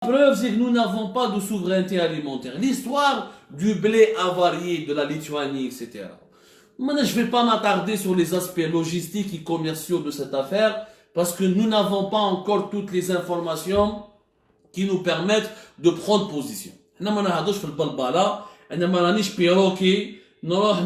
Preuve, c'est que nous n'avons pas de souveraineté alimentaire. L'histoire du blé avarié de la Lituanie, etc. Maintenant, je ne vais pas m'attarder sur les aspects logistiques et commerciaux de cette affaire parce que nous n'avons pas encore toutes les informations qui nous permettent de prendre position. احنا ما نهضرش في البلبله، انا ما رانيش بيروكي نروح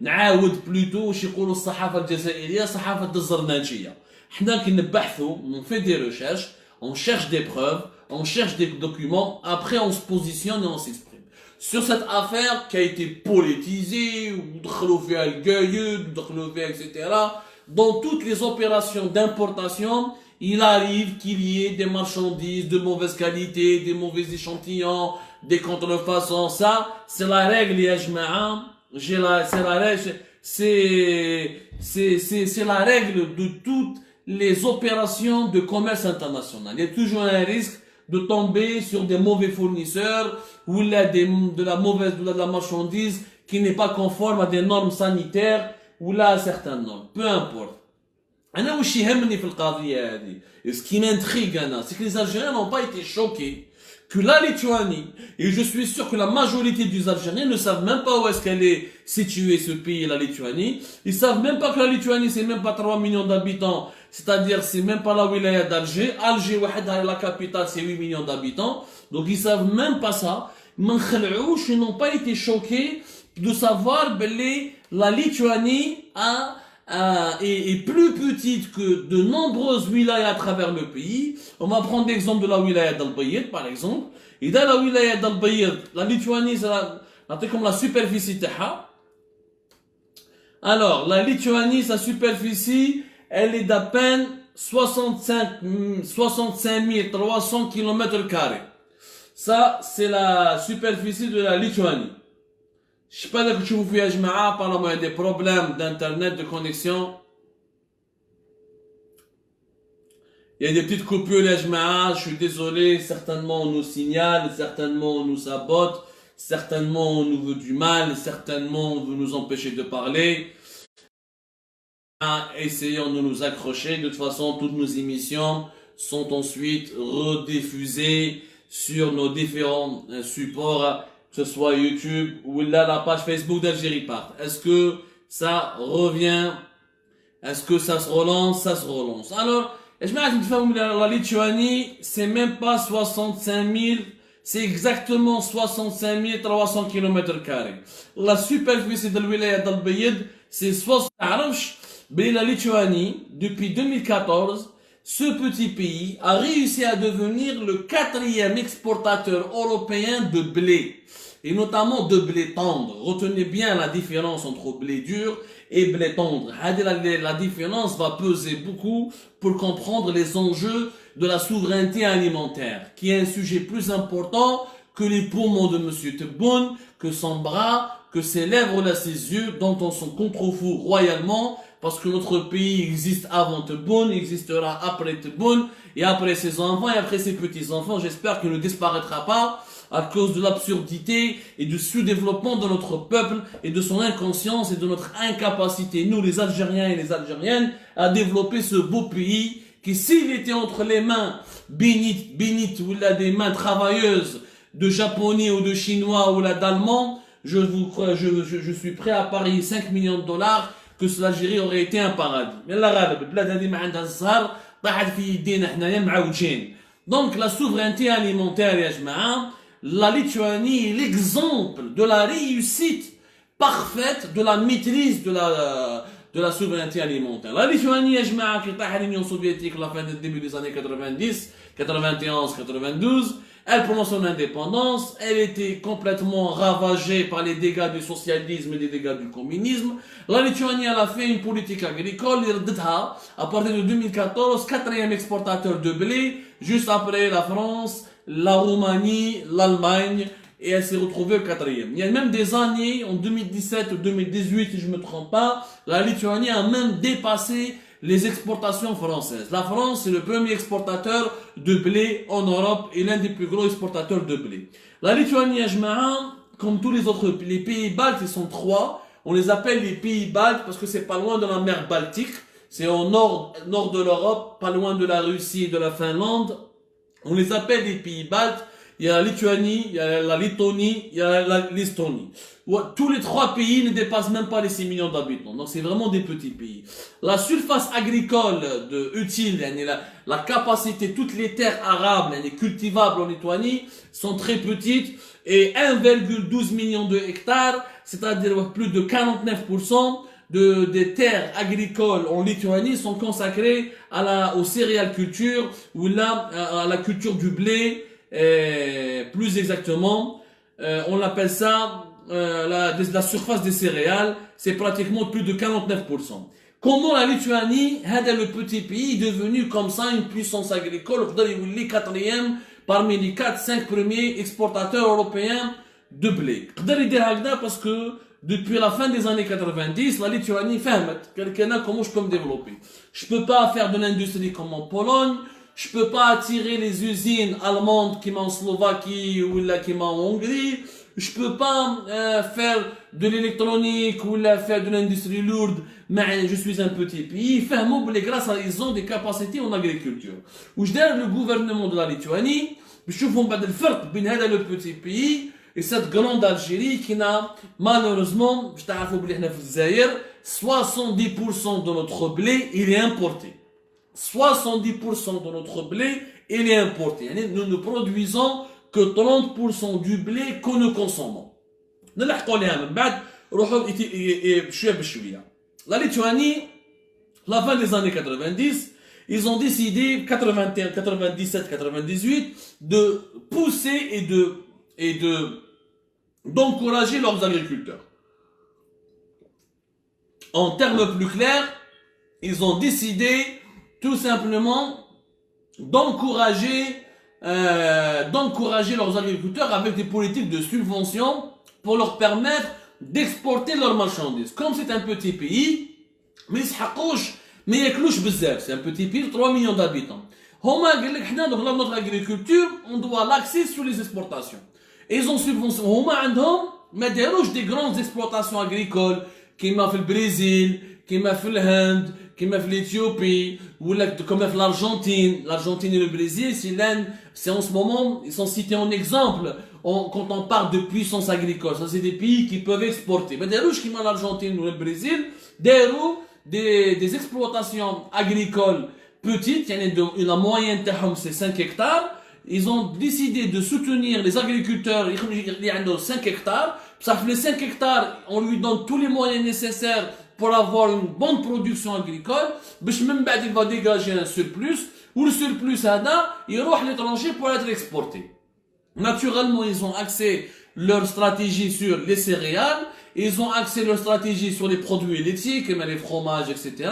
نعاود بلوتو واش يقولوا الصحافه الجزائريه صحافه الزرناجيه. حنا كي نبحثوا on fait des recherches, on cherche des preuves, on cherche des documents, après on se positionne et on s'exprime. Sur cette affaire qui a été politisée, etc., dans toutes les opérations d'importation, il arrive qu'il y ait des marchandises de mauvaise qualité, des mauvais échantillons, des contrefaçons. Ça, c'est la règle, ya jma'a. C'est la règle de toutes les opérations de commerce international. Il y a toujours un risque de tomber sur des mauvais fournisseurs ou de la marchandise qui n'est pas conforme à des normes sanitaires ou là à certaines normes. Peu importe. أنا وش يهمني في القضية هذه؟ Ce qui m'intrigue, c'est que les Algériens n'ont pas été choqués que la Lituanie, et je suis sûr que la majorité des Algériens ne savent même pas où est-ce qu'elle est située, ce pays, la Lituanie. Ils savent même pas que la Lituanie, c'est même pas 3 millions d'habitants, c'est-à-dire c'est même pas la wilaya d'Alger. Alger, la capitale, c'est 8 millions d'habitants. Donc ils savent même pas ça. Ils n'ont pas été choqués de savoir que la Lituanie est plus petite que de nombreuses wilayas à travers le pays. On va prendre l'exemple de la wilaya d'Al-Bayid, par exemple. Et dans la wilaya d'Al-Bayid, la Lituanie, c'est comme la superficie taha. Alors, la Lituanie, sa superficie, elle est d'à peine 65 300 km². Ça, c'est la superficie de la Lituanie. Je sais pas que tu vous fais apparemment il y a des problèmes d'internet, de connexion. Il y a des petites coupures les jma'a, je suis désolé, certainement on nous signale, certainement on nous sabote, certainement on nous veut du mal, certainement on veut nous empêcher de parler. Essayons de nous accrocher, de toute façon toutes nos émissions sont ensuite rediffusées sur nos différents supports, que ce soit YouTube ou là la page Facebook d'Algérie Part. Est-ce que ça revient? Est-ce que ça se relance? Ça se relance. Alors, je me dis, la Lituanie, c'est même pas 65 000, c'est exactement 65 300 km². La superficie de l'Wilaya d'Al-Bayid, c'est 60. Mais la Lituanie, depuis 2014, ce petit pays a réussi à devenir le 4e exportateur européen de blé. Et notamment de blé tendre. Retenez bien la différence entre blé dur et blé tendre. La différence va peser beaucoup pour comprendre les enjeux de la souveraineté alimentaire, qui est un sujet plus important que les poumons de Monsieur Tebboune, que son bras, que ses lèvres là, ses yeux, dont on s'en contrefout royalement, parce que notre pays existe avant Tebboune, existera après Tebboune, et après ses enfants, et après ses petits-enfants. J'espère qu'il ne disparaîtra pas à cause de l'absurdité et du sous-développement de notre peuple et de son inconscience et de notre incapacité, nous les Algériens et les Algériennes, à développer ce beau pays qui, s'il était entre les mains bénites ou là des mains travailleuses de Japonais ou de Chinois ou là d'Allemands, je suis prêt à parier 5 millions de dollars que l'Algérie aurait été un paradis. Mais donc la souveraineté alimentaire, ya jma'a, la Lituanie est l'exemple de la réussite parfaite de la maîtrise de la souveraineté alimentaire. La Lituanie, ya jma'a, qui est l'Union soviétique à la fin du début des années 90, 91, 92, elle prend son indépendance, elle était complètement ravagée par les dégâts du socialisme et les dégâts du communisme. La Lituanie, elle a fait une politique agricole, à partir de 2014, 4e exportateur de blé, juste après la France, la Roumanie, l'Allemagne, et elle s'est retrouvée au 4e. Il y a même des années, en 2017 ou 2018, si je ne me trompe pas, la Lituanie a même dépassé les exportations françaises. La France, c'est le premier exportateur de blé en Europe et l'un des plus gros exportateurs de blé. La Lituanie, comme tous les autres, les pays baltes, ils sont 3. On les appelle les pays baltes parce que c'est pas loin de la mer Baltique. C'est au nord de l'Europe, pas loin de la Russie et de la Finlande. On les appelle les pays baltes. Il y a la Lituanie, il y a la Lettonie, il y a l'Estonie. Tous les trois pays ne dépassent même pas les 6 millions d'habitants. Donc c'est vraiment des petits pays. La surface agricole utile, la capacité, toutes les terres arables, cultivables en Lituanie, sont très petites. Et 1,12 million de hectares, c'est-à-dire plus de 49% des terres agricoles en Lituanie sont consacrées aux céréales-culture ou à la culture du blé, plus exactement. On appelle ça la surface des céréales, c'est pratiquement plus de 49%. Comment la Lituanie, le petit pays, est devenu comme ça une puissance agricole, quatrième parmi les 4-5 premiers exportateurs européens de blé. Parce que depuis la fin des années 90, la Lituanie fait comment je peux me développer. Je peux pas faire de l'industrie comme en Pologne, je peux pas attirer les usines allemandes qui m'ont en Slovaquie ou là qui m'ont en Hongrie, je peux pas faire de l'électronique ou là faire de l'industrie lourde, mais je suis un petit pays. Grâce à ils ont des capacités en agriculture. Où je dis le gouvernement de la Lituanie, je trouve le petit pays et cette grande Algérie qui n'a malheureusement, 70% de notre blé, il est importé. 70% de notre blé, il est importé. Nous ne produisons que 30% du blé que nous consommons. La Lituanie, la fin des années 90, ils ont décidé, 81, 97, 98, de pousser et d'encourager leurs agriculteurs. En termes plus clairs, ils ont décidé tout simplement d'encourager leurs agriculteurs avec des politiques de subvention pour leur permettre d'exporter leurs marchandises. Comme c'est un petit pays, mais c'est un petit pays de 3 millions d'habitants. Donc notre agriculture, on doit l'axer sur les exportations. Et ils ont subventionné. Mais des grandes exploitations agricoles, qui m'a fait le Brésil, qui m'a fait l'Inde, qui m'a fait l'Éthiopie, ou comme l'Argentine. L'Argentine et le Brésil, c'est en ce moment, ils sont cités en exemple quand on parle de puissance agricole. Ça, c'est des pays qui peuvent exporter. Mais des rouges qui m'a l'Argentine ou le Brésil, des exploitations agricoles petites, la moyenne c'est 5 hectares. Ils ont décidé de soutenir les agriculteurs, ils ont 5 hectares. Ça fait les 5 hectares, on lui donne tous les moyens nécessaires pour avoir une bonne production agricole. Même il va dégager un surplus, ou le surplus, il va à l'étranger pour être exporté. Naturellement, ils ont axé leur stratégie sur les céréales, ils ont axé leur stratégie sur les produits laitiers, comme les fromages, etc.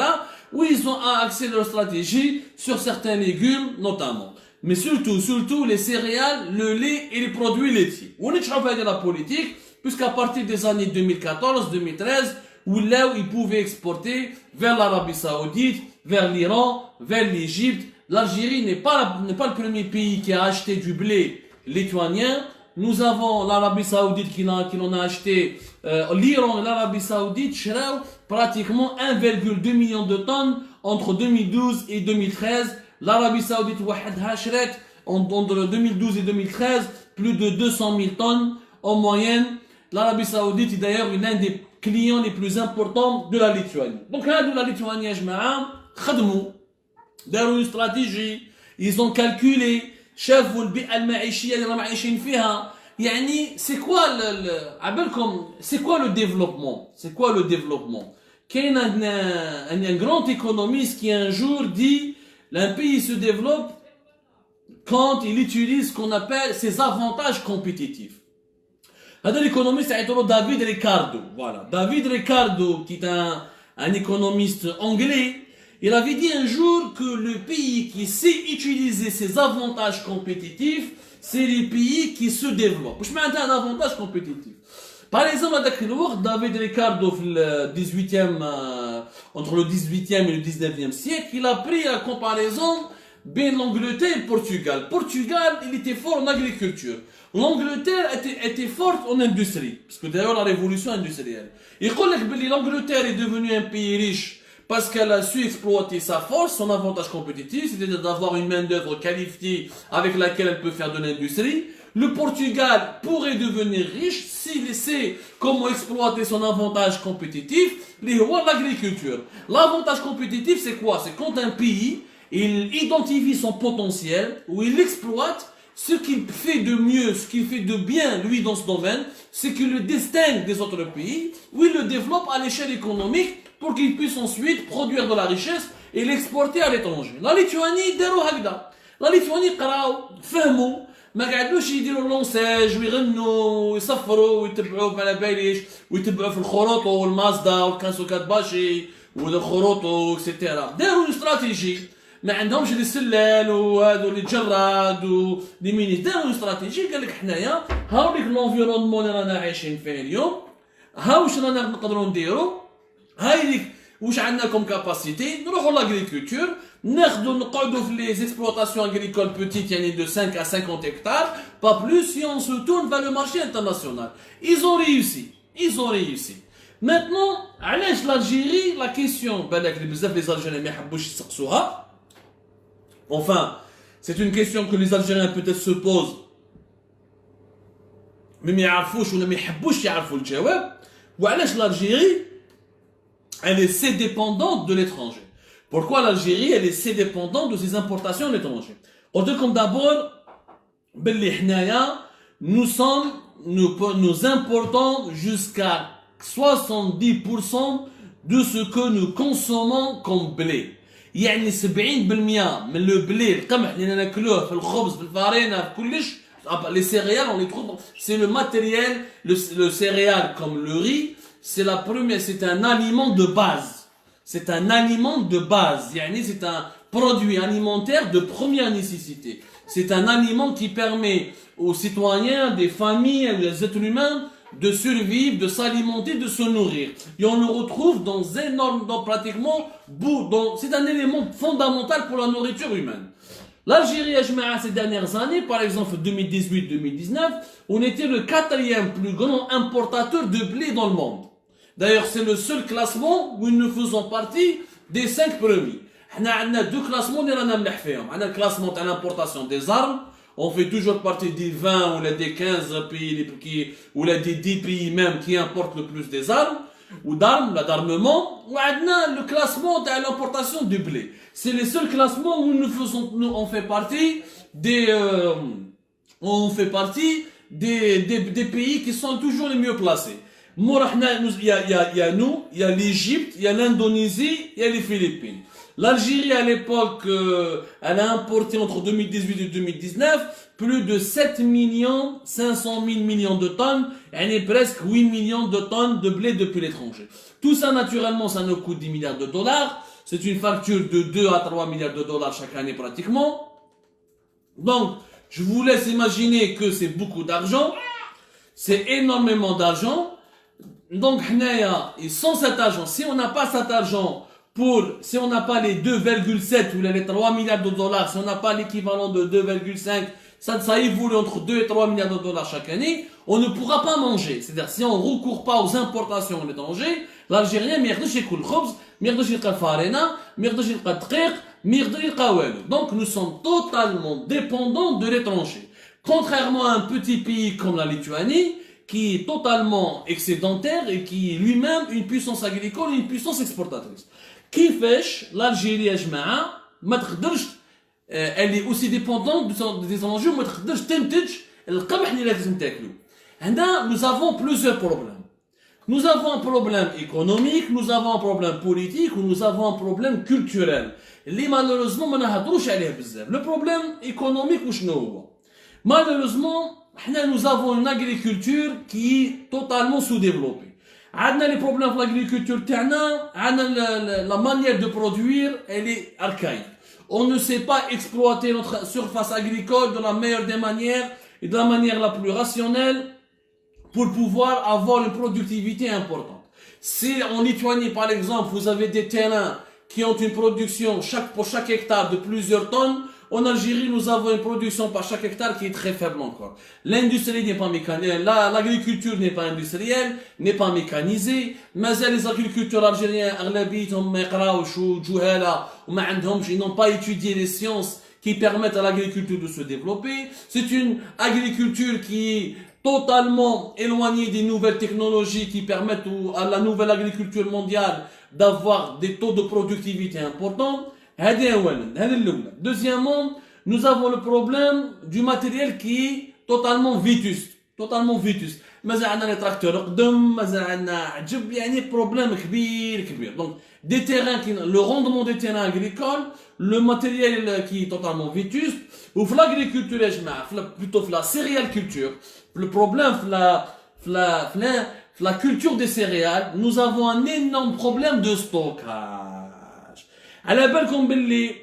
Ou ils ont axé leur stratégie sur certains légumes, notamment. Mais surtout les céréales, le lait et les produits laitiers. On est de la politique, puisqu'à partir des années 2014-2013, où ils pouvaient exporter vers l'Arabie Saoudite, vers l'Iran, vers l'Égypte. L'Algérie n'est pas le premier pays qui a acheté du blé lituanien. Nous avons l'Arabie Saoudite qui en a acheté, l'Iran et l'Arabie Saoudite, pratiquement 1,2 million de tonnes entre 2012 et 2013. L'Arabie Saoudite, entre 2012 et 2013, plus de 200 000 tonnes en moyenne. L'Arabie Saoudite est d'ailleurs l'un des clients les plus importants de la Lituanie. Donc là, de la Lituanie, une stratégie, ils ont calculé, c'est quoi le développement? Il y a un grand économiste qui un jour dit, un pays se développe quand il utilise ce qu'on appelle ses avantages compétitifs. L'économiste c'est David Ricardo. Voilà. David Ricardo, qui est un économiste anglais, il avait dit un jour que le pays qui sait utiliser ses avantages compétitifs, c'est les pays qui se développent. Je mets un avantage compétitif. Par exemple, David Ricardo, entre le 18e et le 19e siècle, il a pris la comparaison bien l'Angleterre et le Portugal. Portugal, il était fort en agriculture. L'Angleterre était forte en industrie. Parce que d'ailleurs, la révolution industrielle. Il dit que l'Angleterre est devenue un pays riche parce qu'elle a su exploiter sa force, son avantage compétitif, c'est-à-dire d'avoir une main-d'œuvre qualifiée avec laquelle elle peut faire de l'industrie. Le Portugal pourrait devenir riche s'il sait comment exploiter son avantage compétitif, l'agriculture. L'avantage compétitif, c'est quoi? C'est quand un pays, il identifie son potentiel, où il exploite ce qu'il fait de mieux, ce qu'il fait de bien, lui, dans ce domaine, c'est qu'il le distingue des autres pays, où il le développe à l'échelle économique pour qu'il puisse ensuite produire de la richesse et l'exporter à l'étranger. La Lituanie, داروا هكذا. La Lituanie قراو فهموا ما قعدوش يديروا لونساج ويغنوا ويصفروا ويتبعوا على باليش ويتبعوا في الخروطو والمازدا والكانسوكات باشي والخروطو اكسيتيرا. داروا استراتيجي ما عندهمش لي سلال وهادو لي جراد ولي مينيس. داروا استراتيجي قال لك حنايا هاوليك لونفيرونمون اللي رانا عايشين فيه اليوم، ها واش رانا نقدروا نديروا، هاي ليك واش عندنا كوم كاباسيتي، نروحوا لاغريكولتور ناخذوا نقعدوا في لي اكسبلوطاسيون اغريكول بوتيت يعني de 5 à 50 hectares pas plus si on se tourne vers le marché international. Ils ont réussi. Maintenant علاش l'Algérie la question بالك اللي بزاف les Algériens ما يحبوش يسقسوها. Enfin, c'est une question que les Algériens peut-être se posent mais ما يعرفوش ولا ما يحبوش يعرفوا الجواب. وعلاش l'Algérie elle est si dépendante de l'étranger. Pourquoi l'Algérie elle est si dépendante de ses importations de l'étranger? Comme d'abord, nous importons jusqu'à 70% de ce que nous consommons comme blé. يعني 70% من le blé القمح اللي ناكلوه في الخبز في الفارينة في كلش. Les céréales on les trouve, c'est le matériel, le céréal comme le riz. C'est un aliment de base. C'est un aliment de base. C'est un produit alimentaire de première nécessité. C'est un aliment qui permet aux citoyens, des familles, des êtres humains de survivre, de s'alimenter, de se nourrir. Et on le retrouve dans pratiquement, c'est un élément fondamental pour la nourriture humaine. L'Algérie, ces dernières années, par exemple 2018-2019, on était le 4e plus grand importateur de blé dans le monde. D'ailleurs, c'est le seul classement où nous faisons partie des 5 premiers. On a 2 classements, on a le classement de l'importation des armes. On fait toujours partie des 20 ou des 15 pays, ou des 10 pays même qui importent le plus des armes, ou d'armes, d'armement. On a le classement de l'importation du blé. C'est le seul classement où on fait partie des pays qui sont toujours les mieux placés. Il y a nous, il y a l'Égypte, il y a l'Indonésie, il y a les Philippines. L'Algérie à l'époque, elle a importé entre 2018 et 2019 plus de 7,5 millions de tonnes, et presque 8 millions de tonnes de blé depuis l'étranger. Tout ça naturellement, ça nous coûte 10 milliards de dollars. C'est une facture de 2 à 3 milliards de dollars chaque année pratiquement. Donc, je vous laisse imaginer que c'est beaucoup d'argent. C'est énormément d'argent. Donc, et sans cet argent, si on n'a pas cet argent si on n'a pas les 2,7 ou les 3 milliards de dollars, si on n'a pas l'équivalent de 2,5, ça évolue entre 2 et 3 milliards de dollars chaque année, on ne pourra pas manger. C'est-à-dire, si on ne recourt pas aux importations à l'étranger, l'Algérien, donc nous sommes totalement dépendants de l'étranger. Contrairement à un petit pays comme la Lituanie, qui est totalement excédentaire et qui est lui-même une puissance agricole et une puissance exportatrice. كيفاش l'Algérie يا جماعة ما تقدرش elle est aussi dépendante des enjeux ما تقدرش تنتج القمح اللي لازم تاكلو. هنا nous avons plusieurs problèmes. Nous avons un problème économique, nous avons un problème politique, ou nous avons un problème culturel. اللي malheureusement ما نهضروش عليه بزاف. Le problème économique وشنو هو؟ Malheureusement, nous avons une agriculture qui est totalement sous-développée. Les problèmes de l'agriculture, la manière de produire, elle est archaïque. On ne sait pas exploiter notre surface agricole de la meilleure des manières et de la manière la plus rationnelle pour pouvoir avoir une productivité importante. Si en Lituanie, par exemple, vous avez des terrains qui ont une production pour chaque hectare de plusieurs tonnes, En Algérie, nous avons une production par chaque hectare qui est très faible encore. L'industrie n'est pas mécanisée, l'agriculture n'est pas industrielle, n'est pas mécanisée. Mais les agriculteurs algériens, ils n'ont pas étudié les sciences qui permettent à l'agriculture de se développer. C'est une agriculture qui est totalement éloignée des nouvelles technologies qui permettent à la nouvelle agriculture mondiale d'avoir des taux de productivité importants. Deuxièmement, nous avons le problème du matériel qui est totalement vétuste. Totalement vétuste. مازال عندنا les tracteurs قدم, مازال عندنا عجب, يعني problème كبير. Donc, des terrains le rendement des terrains agricoles, le matériel qui est totalement vétuste, ou l'agriculture, plutôt la céréaliculture. Le problème, la culture des céréales, nous avons un énorme problème de stockage. À la belle comme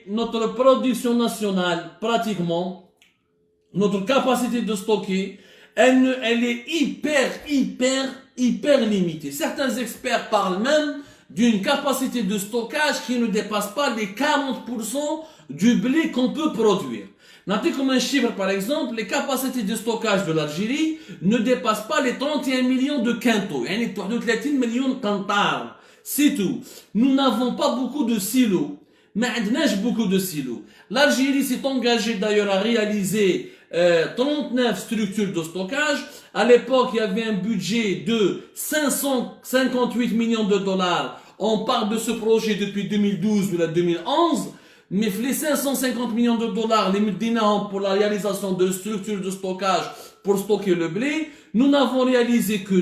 notre production nationale, pratiquement, notre capacité de stocker, elle est hyper limitée. Certains experts parlent même d'une capacité de stockage qui ne dépasse pas les 40% du blé qu'on peut produire. Notez comme un chiffre par exemple, les capacités de stockage de l'Algérie ne dépassent pas les 31 millions de quintaux. Il y a 30 millions de quintars. C'est tout. Nous n'avons pas beaucoup de silos. Mais on a beaucoup de silos. L'Algérie s'est engagée d'ailleurs à réaliser 39 structures de stockage. À l'époque, il y avait un budget de 558 millions de dollars. On parle de ce projet depuis 2012 ou la 2011. Mais les 550 millions de dollars, les dinars pour la réalisation de structures de stockage pour stocker le blé, nous n'avons réalisé que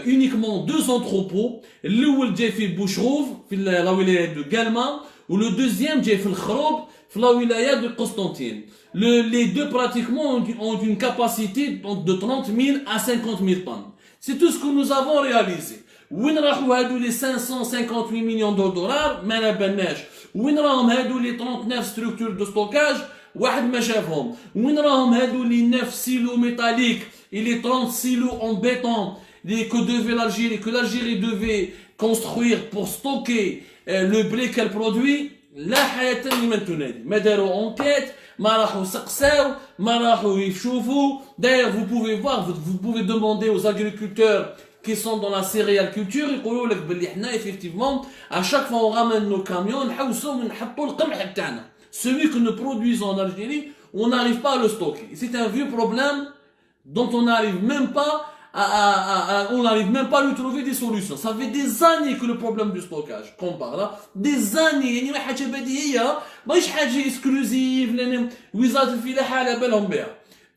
uniquement deux entrepôts. L'oul جاي في بوشروف في la wilaya de Galma, ou le deuxième جاي في الخروب في la wilaya de Constantine. Les deux pratiquement ont une capacité de 30 000 à 50 000 tonnes. C'est tout ce que nous avons réalisé. وين راحوا هادو les 558 millions de dollars ما نبناش. وين راهم هادو les 39 structures de stockage واحد ما شافهم. وين راهم هادو les 9 silos métalliques et les 30 silos en béton que l'Algérie devait construire pour stocker le blé qu'elle produit. لا حياة لمن تنادي. ما داروا enquête, ما راحوا سقساو, ما راحوا يشوفوا. D'ailleurs, vous pouvez voir, vous pouvez demander aux agriculteurs qui sont dans la céréaliculture, يقولوا لك باللي حنا effectivement à chaque fois on ramène nos camions نحوسوا ونحطوا القمح تاعنا. Celui que nous produisons en Algérie, on n'arrive pas à le stocker. C'est un vieux problème dont on n'arrive même pas on n'arrive même pas à lui trouver des solutions. Ça fait des années que le problème du stockage qu'on parle, des années. يعني ما حاجه بديهيه ماهيش حاجه اكسكلوزيف لان وزاره الفلاحه على بالهم بها.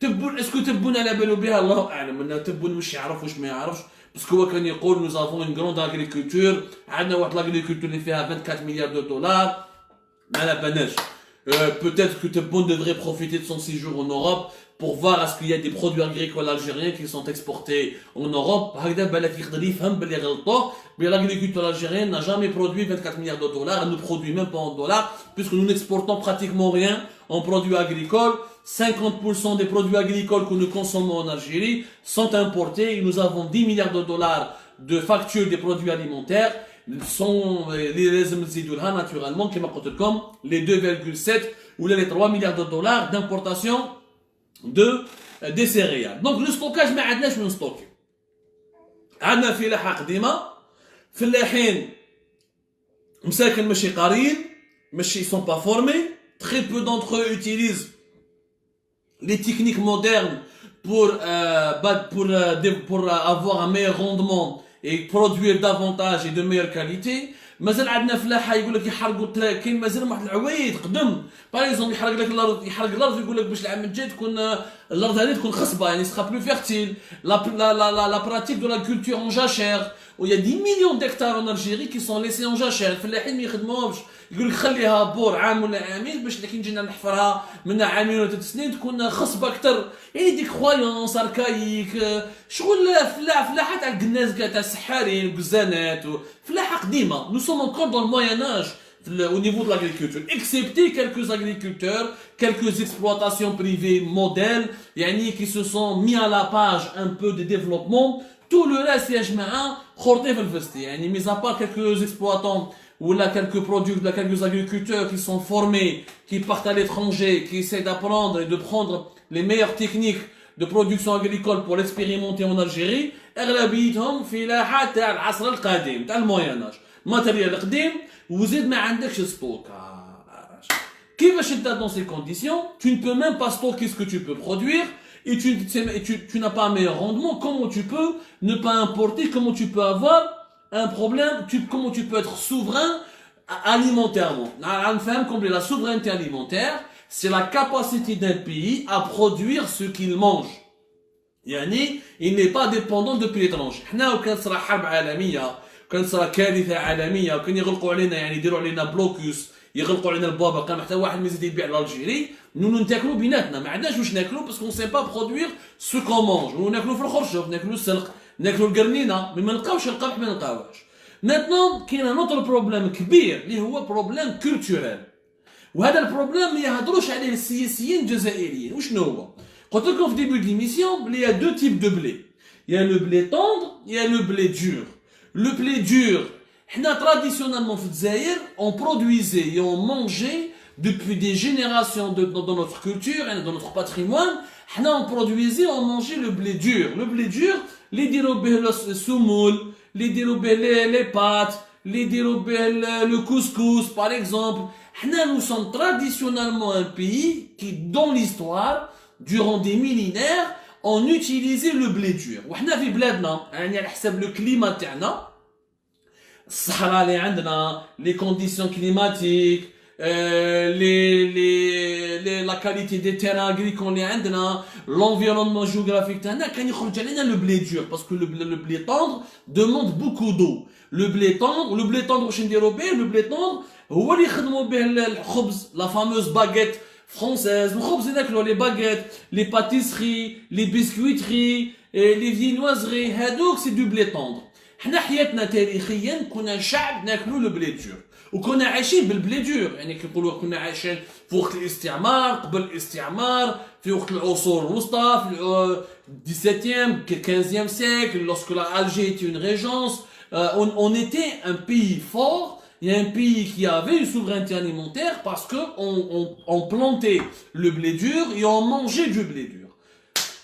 تبون اسكو تبون على بالو بها الله اعلم. ان تبون واش يعرف واش ما يعرفش. باسكو هو كان يقول nous avons une grande agriculture, عندنا واحد l'agriculture اللي فيها 24 milliards de dollars. ما على بالناش. Peut-être que Tebboune devrait profiter de son séjour en Europe pour voir est-ce qu'il y a des produits agricoles algériens qui sont exportés en Europe. L'agriculture algérienne n'a jamais produit 24 milliards de dollars, elle ne produit même pas en dollars, puisque nous n'exportons pratiquement rien en produits agricoles. 50% des produits agricoles que nous consommons en Algérie sont importés et nous avons 10 milliards de dollars de factures des produits alimentaires. Sont les naturellement comme les 2,7 ou les 3 milliards de dollars d'importation des céréales. Donc le stockage ما عندناش من ستوكي. عندنا فلاحة قديمة, فلاحين مساكن ماشي قاريين, ماشي sont pas formés, très peu d'entre eux utilisent les techniques modernes pour avoir un meilleur rendement et produire davantage et de meilleure qualité. مازال عندنا فلاحه يقول لك يحرقوا كاين مازال واحد العوايد قدم باغ اكزومبل يحرق لك الارض يقول لك باش العام الجاي تكون الارض هذه تكون خصبه يعني سخا بلو فيرتيل la pratique de la culture en jachère où il y a 10 millions d'hectares en Algérie qui sont laissés en jachère. الفلاحين ما يخدموهمش, يقول لك خليها بور عام ولا عامين باش لكن جينا نحفرها من عامين ولا 3 سنين تكون خصبه اكثر. يعني ديك خويونس اركايك شغل فلاحه تاع القناز تاع السحارين وقزانات فلاحه قديمه. Nous sommes encore dans le Moyen-Âge au niveau de l'agriculture, excepté quelques agriculteurs, quelques exploitations privées modèles, يعني qui se sont mis à la page un peu de développement. Tout le reste يا جماعه خورطي في الفستي. يعني mis à part quelques exploitants ou là quelques agriculteurs qui sont formés, qui partent à l'étranger, qui essaient d'apprendre et de prendre les meilleures techniques de production agricole pour l'expérimenter en Algérie. اغلبيتهم فلاحه تاع العصر القديم تاع الموين اج ماتيريال قديم وزيد ما عندكش ستوكاج. كيفاش انت dans ces conditions tu ne peux même pas stocker ce que tu peux produire et tu n'as pas un meilleur rendement. Comment tu peux ne pas importer? Comment tu peux avoir un problème? Comment tu peux être souverain alimentairement? Comme la souveraineté alimentaire, c'est la capacité d'un pays à produire ce qu'il mange. يعني il n'est pas dépendant depuis l'étranger. حنا وكان صرا حرب عالميه كان صرا كارثه عالميه وكان يغلقوا علينا يعني يديروا علينا بلوكوس يغلقوا علينا البابا كان حتى واحد ما يزيد يبيع لالجيري نو نتاكلوا بيناتنا ما عندناش واش ناكلوا باسكو سي با برودوير سو كون مونج وناكلوا في الخرشف ناكلوا السلق ناكلوا القرنينه ما نلقاوش القمح ما نلقاوهاش. ماتنون كاين ان اوتر بروبليم كبير اللي هو بروبليم كولتورال وهذا البروبليم ما يهضروش عليه السياسيين الجزائريين. وشنو هو؟ قلت لكم في ديبي ديميسيون بلي يا دو تيب دو بلي. Il y a le blé tendre, il y a le blé dur. Le blé dur, traditionnellement في الجزائر on produisait et on mangeait depuis des générations dans notre culture et dans notre patrimoine. On produisait, on mangeait le blé dur. Le blé dur, les dirobé le soumoul, les dirobé les pâtes, les dirobé le couscous par exemple. Nous sommes traditionnellement un pays qui dans l'histoire durant des millénaires on utilisait le blé dur. وحنا في بلادنا يعني على حسب le climat تاعنا الصحراء اللي عندنا les conditions climatiques la qualité des terrains agricoles اللي عندنا l'environnement géographique تاعنا كان يخرج علينا le blé dur parce que le blé tendre demande beaucoup d'eau. Le blé tendre واش نديرو به؟ le blé tendre هو اللي يخدموا به الخبز la fameuse baguette française, les baguettes, les pâtisseries, les biscuiteries, les viennoiseries, c'est du blé tendre. حنا حياتنا تاريخيا كنا شعب ناكلوا البلي دور وكنا عايشين بالبلي دور يعني كيقولوا كنا عايشين في وقت الاستعمار قبل الاستعمار في وقت العصور الوسطى في 17e 15e siècle lorsque l'Alger était une régence on était un pays fort. Il y a un pays qui avait une souveraineté alimentaire parce que on plantait le blé dur et on mangeait du blé dur.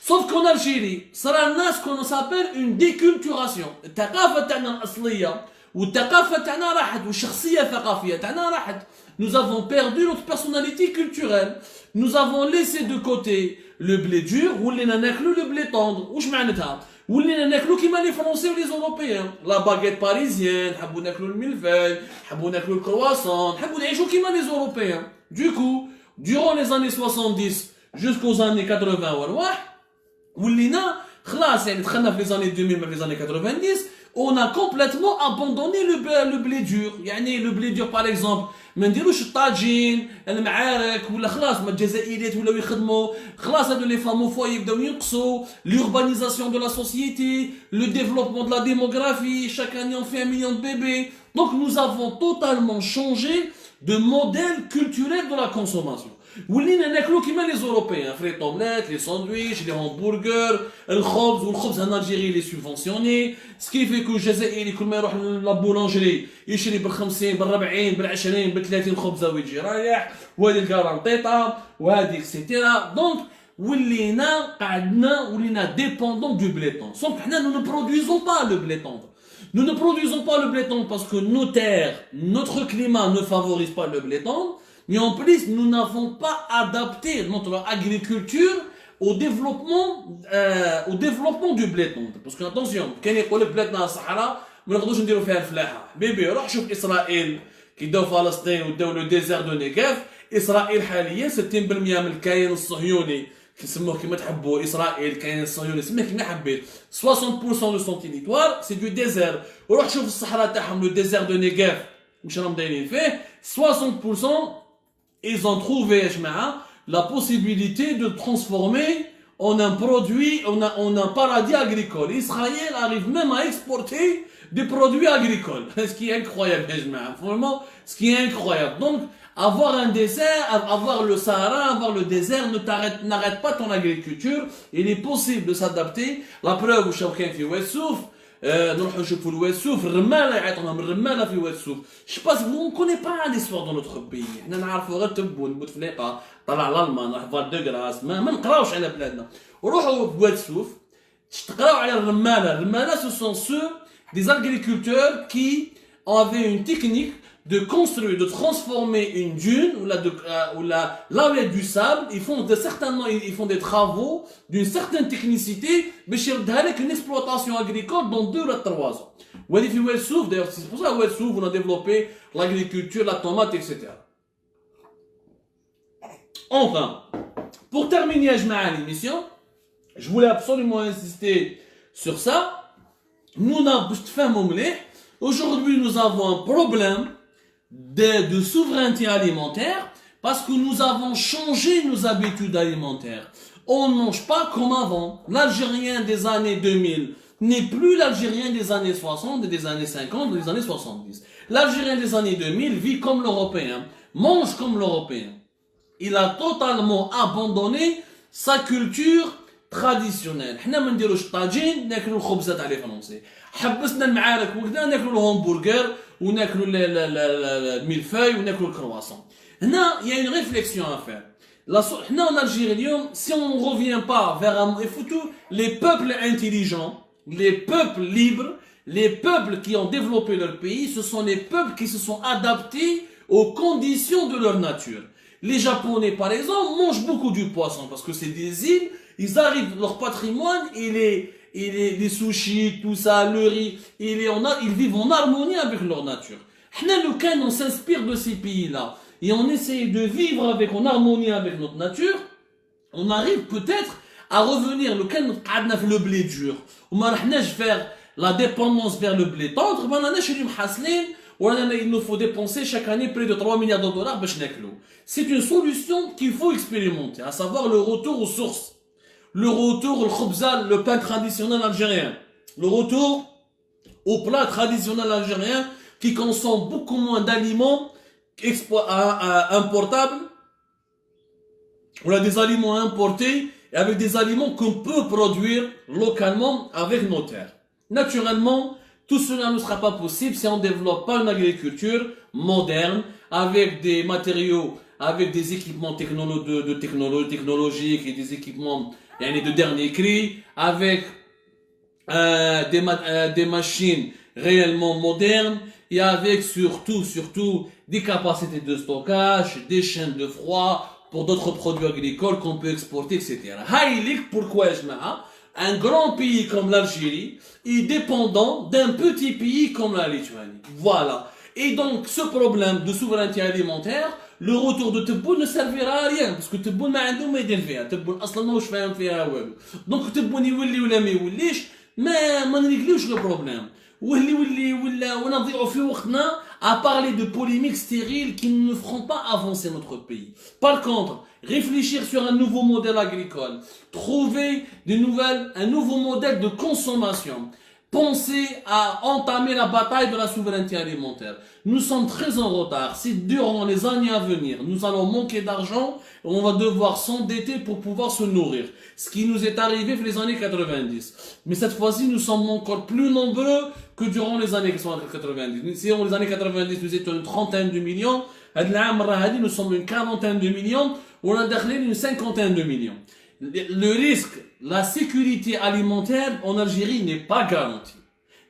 Sauf qu'en Algérie, ça a ce qu'on s'appelle une déculturation. الثقافة تاعنا الأصلية والثقافة تاعنا راحت والشخصية الثقافية تاعنا راحت. Nous avons perdu notre personnalité culturelle. Nous avons laissé de côté le blé dur ولينا ناكلو le blé tendre. واش معناتها؟ ولينا ناكلو كيما لي فرونسي ولي زوروبيان لا باغيت باريزيان نحبوا ناكلو الملفاي نحبوا ناكلو الكرواسون نحبوا نعيشوا كيما لي زوروبيان. Du coup, durant les années 70 jusqu'aux années 80 ورواح ولينا خلاص يعني دخلنا في les années 2000 من les années 90 on a complètement abandonné le blé dur. يعني le blé dur par exemple ما نديروش الطاجين المعارك ولا خلاص ما الجزائريات ولاو يخدموا خلاص هادو لي فامو فوا يبداو ينقصوا l'urbanisation de la société le développement de la démographie chaque année on fait 1 million de bébés. Donc nous avons totalement changé de modèle culturel de la consommation. ولينا ناكلو كيما لي زوروبيان فري طوملات لي ساندويتش لي همبرغر الخبز والخبز ان الجيري لي سوبفونسيوني سكي في كو الجزائري كل ما يروح لابولونجري يشري بال50 بال40 بال20 بال30 خبزه ويجي رايح وهذه الكارانطيطه وهذه اكسيتيرا. دونك ولينا قعدنا ولينا ديبوندون دو بلي طون. دونك حنا نو برودويزون با لو بلي طون. Nous ne produisons pas le blé tendre parce que nos terres, notre climat ne favorise pas le blé tendre. Mais en plus, nous n'avons pas adapté notre agriculture au développement du blé tendre. Parce que attention, quand il y a le blé dans la Sahara, ما نقدروش نديرو فيها الفلاحه. بيبي روح شوف اسرائيل كي داو فلسطين وداو لو ديزير دو نيغاف. اسرائيل حاليا 60% من الكيان الصهيوني كيسموه كيما تحبوا اسرائيل الكيان الصهيوني سميه كيما حبيت 60% دو سون تيريتوار سي دو ديزير. وروح شوف الصحراء تاعهم لو ديزير دو نيغاف واش راهم دايرين فيه 60% ils ont trouvé la possibilité de transformer en un produit, en un paradis agricole. Israël arrive même à exporter des produits agricoles. Ce qui est incroyable, vraiment, ce qui est incroyable. Donc, avoir un désert, avoir le Sahara, avoir le désert n'arrête pas ton agriculture. Il est possible de s'adapter. La preuve, où chacun fait Wessouf, نروحوا نشوفوا الواد سوف الرماله يعيطوا لهم الرماله في واد سوف. جو باس اون كوني با ليستوار دو نوتر بي، حنا نعرفوا غير تبون بوتفليقه طلع لالمان راح فال دو غراس، ما نقراوش على بلادنا. وروحوا في واد سوف تقراو على الرماله. الرماله سو سون سو دي agriculteurs qui avaient une technique de construire, de transformer une dune ou là où il y a du sable, ils font des travaux d'une certaine technicité, mais avec une exploitation agricole dans 2 ou 3 ans. D'ailleurs, c'est pour ça qu'on a développé l'agriculture, la tomate, etc. Enfin, pour terminer l'émission, je voulais absolument insister sur ça. Aujourd'hui, nous avons un problème de souveraineté alimentaire parce que nous avons changé nos habitudes alimentaires. On ne mange pas comme avant. L'Algérien des années 2000 n'est plus l'Algérien des années 60, des années 50, des années 70. L'Algérien des années 2000 vit comme l'Européen, mange comme l'Européen. Il a totalement abandonné sa culture traditionnelle. حنا ما نديروش الطاجين ناكلوا الخبزات على فرنسي. حبسنا المعارك وكذا ناكلوا الهامبرغر وناكلوا الميلفاي وناكلوا الكرواسون. هنا il y a une réflexion à faire. هنا en Algérie اليوم si on ne revient pas vers les peuples intelligents, les peuples libres, les peuples qui ont développé leur pays, ce sont les peuples qui se sont adaptés aux conditions de leur nature. Les Japonais par exemple mangent beaucoup du poisson parce que c'est des îles. Ils arrivent, leur patrimoine, les sushis, tout ça, le riz, ils vivent en harmonie avec leur nature. On s'inspire de ces pays-là et on essaye de vivre en harmonie avec notre nature. On arrive peut-être à revenir, le blé dur. On va faire la dépendance vers le blé tendre. Il nous faut dépenser chaque année près de 3 milliards de dollars. C'est une solution qu'il faut expérimenter, à savoir le retour aux sources. Le retour au khobza, le pain traditionnel algérien. Le retour au plat traditionnel algérien qui consomme beaucoup moins d'aliments importables. On a des aliments importés et avec des aliments qu'on peut produire localement avec nos terres. Naturellement, tout cela ne sera pas possible si on ne développe pas une agriculture moderne avec des matériaux, avec des équipements technologiques et des équipements de dernier cri, avec des machines réellement modernes et avec surtout des capacités de stockage, des chaînes de froid pour d'autres produits agricoles qu'on peut exporter, etc. Pourquoi un grand pays comme l'Algérie est dépendant d'un petit pays comme la Lituanie. Voilà. Et donc, ce problème de souveraineté alimentaire, le retour de Tebboune ne servira à rien, parce que Tebboune ما عنده ما يدير فيها. Tebboune أصلاً ماهوش فاهم فيها والو. Donc Tebboune يولي ولا ما يوليش ما نريقلوش le problème. ولا ونضيعوا في وقتنا à parler de polémiques stériles qui ne feront pas avancer notre pays. Par contre, réfléchir sur un nouveau modèle agricole, trouver un nouveau modèle de consommation, penser à entamer la bataille de la souveraineté alimentaire. Nous sommes très en retard. Si durant les années à venir, nous allons manquer d'argent, on va devoir s'endetter pour pouvoir se nourrir. Ce qui nous est arrivé dans les années 90. Mais cette fois-ci, nous sommes encore plus nombreux que durant les années 90. Si dans les années 90, nous étions une trentaine de millions, nous sommes une quarantaine de millions, on a une cinquantaine de millions. Le risque, la sécurité alimentaire en Algérie n'est pas garantie.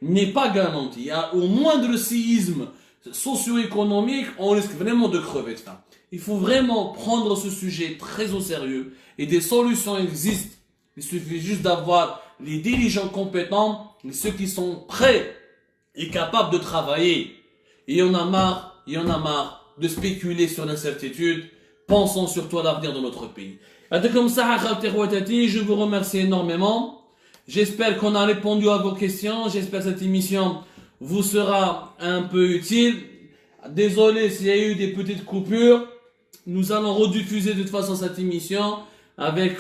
Il y a au moindre séisme socio-économique, on risque vraiment de crever de faim. Il faut vraiment prendre ce sujet très au sérieux et des solutions existent. Il suffit juste d'avoir les dirigeants compétents, ceux qui sont prêts et capables de travailler. Et il y en a marre de spéculer sur l'incertitude. Pensons surtout à l'avenir de notre pays. Je vous remercie énormément. J'espère qu'on a répondu à vos questions. J'espère que cette émission vous sera un peu utile. Désolé s'il y a eu des petites coupures. Nous allons rediffuser de toute façon cette émission avec